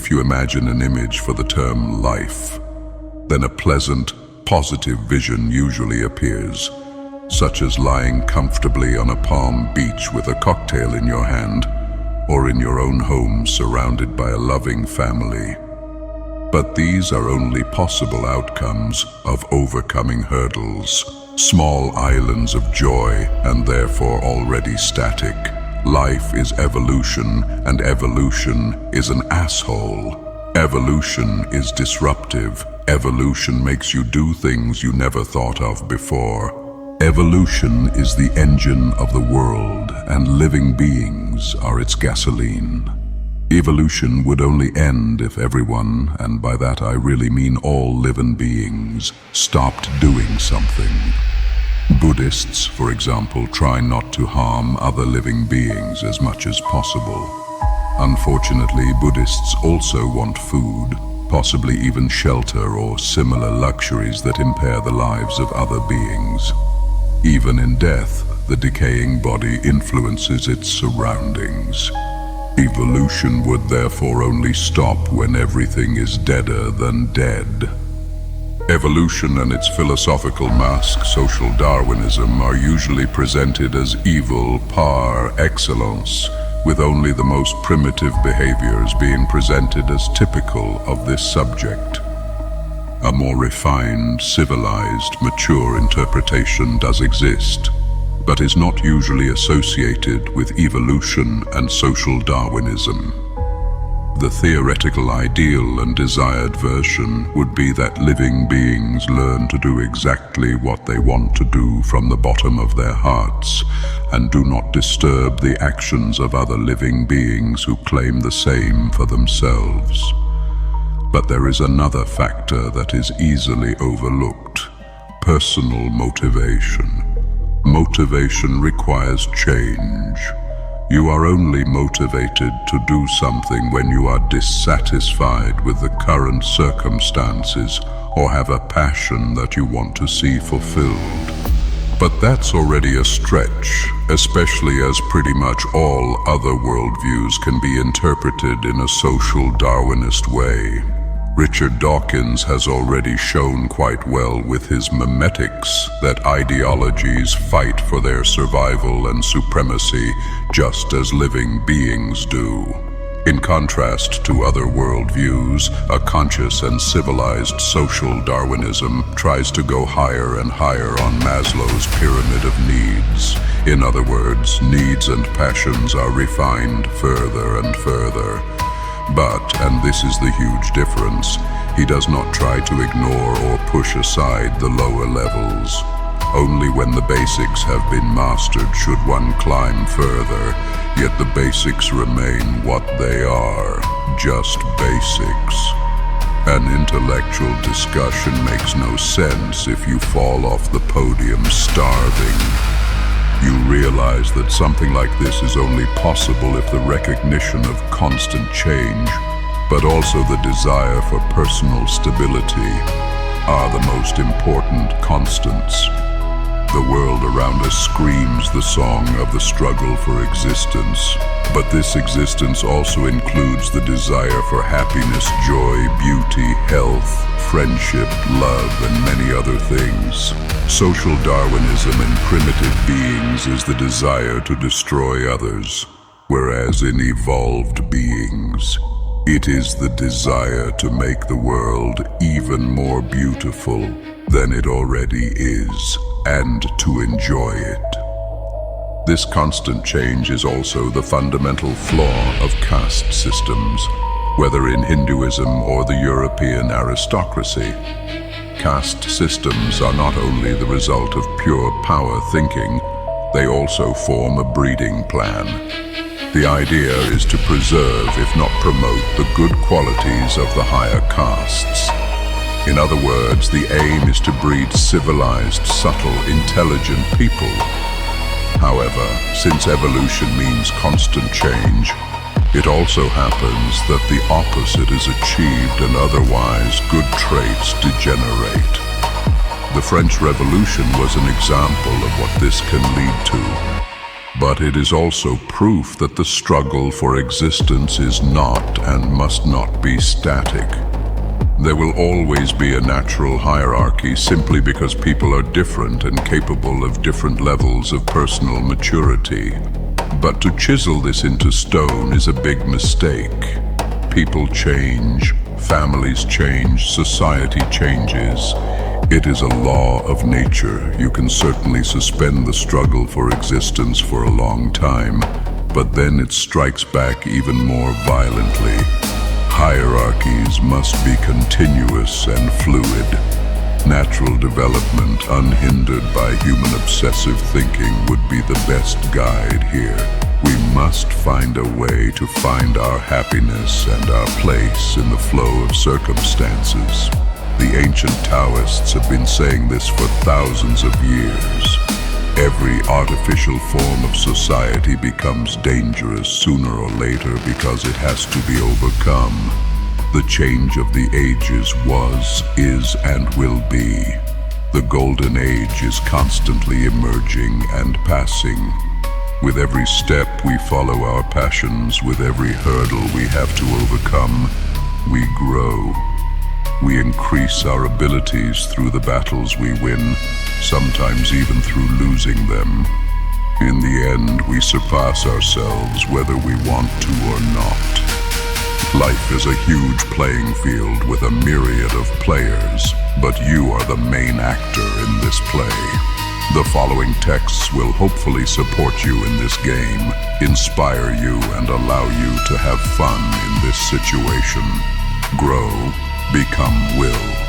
If you imagine an image for the term life, then a pleasant, positive vision usually appears, such as lying comfortably on a palm beach with a cocktail in your hand, or in your own home surrounded by a loving family. But these are only possible outcomes of overcoming hurdles, small islands of joy, and therefore already static. Life is evolution, and evolution is an asshole. Evolution is disruptive. Evolution makes you do things you never thought of before. Evolution is the engine of the world, and living beings are its gasoline. Evolution would only end if everyone, and by that I really mean all living beings, stopped doing something. Buddhists, for example, try not to harm other living beings as much as possible. Unfortunately, Buddhists also want food, possibly even shelter or similar luxuries that impair the lives of other beings. Even in death, the decaying body influences its surroundings. Evolution would therefore only stop when everything is deader than dead. Evolution and its philosophical mask, social Darwinism, are usually presented as evil par excellence, with only the most primitive behaviors being presented as typical of this subject. A more refined, civilized, mature interpretation does exist, but is not usually associated with evolution and social Darwinism. The theoretical ideal and desired version would be that living beings learn to do exactly what they want to do from the bottom of their hearts, and do not disturb the actions of other living beings who claim the same for themselves. But there is another factor that is easily overlooked: personal motivation. Motivation requires change. You are only motivated to do something when you are dissatisfied with the current circumstances or have a passion that you want to see fulfilled. But that's already a stretch, especially as pretty much all other worldviews can be interpreted in a social Darwinist way. Richard Dawkins has already shown quite well with his memetics that ideologies fight for their survival and supremacy just as living beings do. In contrast to other worldviews, a conscious and civilized social Darwinism tries to go higher and higher on Maslow's pyramid of needs. In other words, needs and passions are refined further and further. But, and this is the huge difference, he does not try to ignore or push aside the lower levels. Only when the basics have been mastered should one climb further, yet the basics remain what they are, just basics. An intellectual discussion makes no sense if you fall off the podium starving. You realize that something like this is only possible if the recognition of constant change, but also the desire for personal stability, are the most important constants. The world around us screams the song of the struggle for existence, but this existence also includes the desire for happiness, joy, beauty, health, friendship, love, and many other things. Social Darwinism in primitive beings is the desire to destroy others, whereas in evolved beings, it is the desire to make the world even more beautiful than it already is, and to enjoy it. This constant change is also the fundamental flaw of caste systems, whether in Hinduism or the European aristocracy. Caste systems are not only the result of pure power thinking, they also form a breeding plan. The idea is to preserve, if not promote, the good qualities of the higher castes. In other words, the aim is to breed civilized, subtle, intelligent people. However, since evolution means constant change, it also happens that the opposite is achieved and otherwise good traits degenerate. The French Revolution was an example of what this can lead to. But it is also proof that the struggle for existence is not and must not be static. There will always be a natural hierarchy simply because people are different and capable of different levels of personal maturity. But to chisel this into stone is a big mistake. People change, families change, society changes. It is a law of nature. You can certainly suspend the struggle for existence for a long time, but then it strikes back even more violently. Hierarchies must be continuous and fluid. Natural development, unhindered by human obsessive thinking, would be the best guide here. We must find a way to find our happiness and our place in the flow of circumstances. The ancient Taoists have been saying this for thousands of years. Every artificial form of society becomes dangerous sooner or later because it has to be overcome. The change of the ages was, is, and will be. The golden age is constantly emerging and passing. With every step we follow our passions, with every hurdle we have to overcome, we grow. We increase our abilities through the battles we win, sometimes even through losing them. In the end, we surpass ourselves whether we want to or not. Life is a huge playing field with a myriad of players, but you are the main actor in this play. The following texts will hopefully support you in this game, inspire you, and allow you to have fun in this situation. Grow, become will.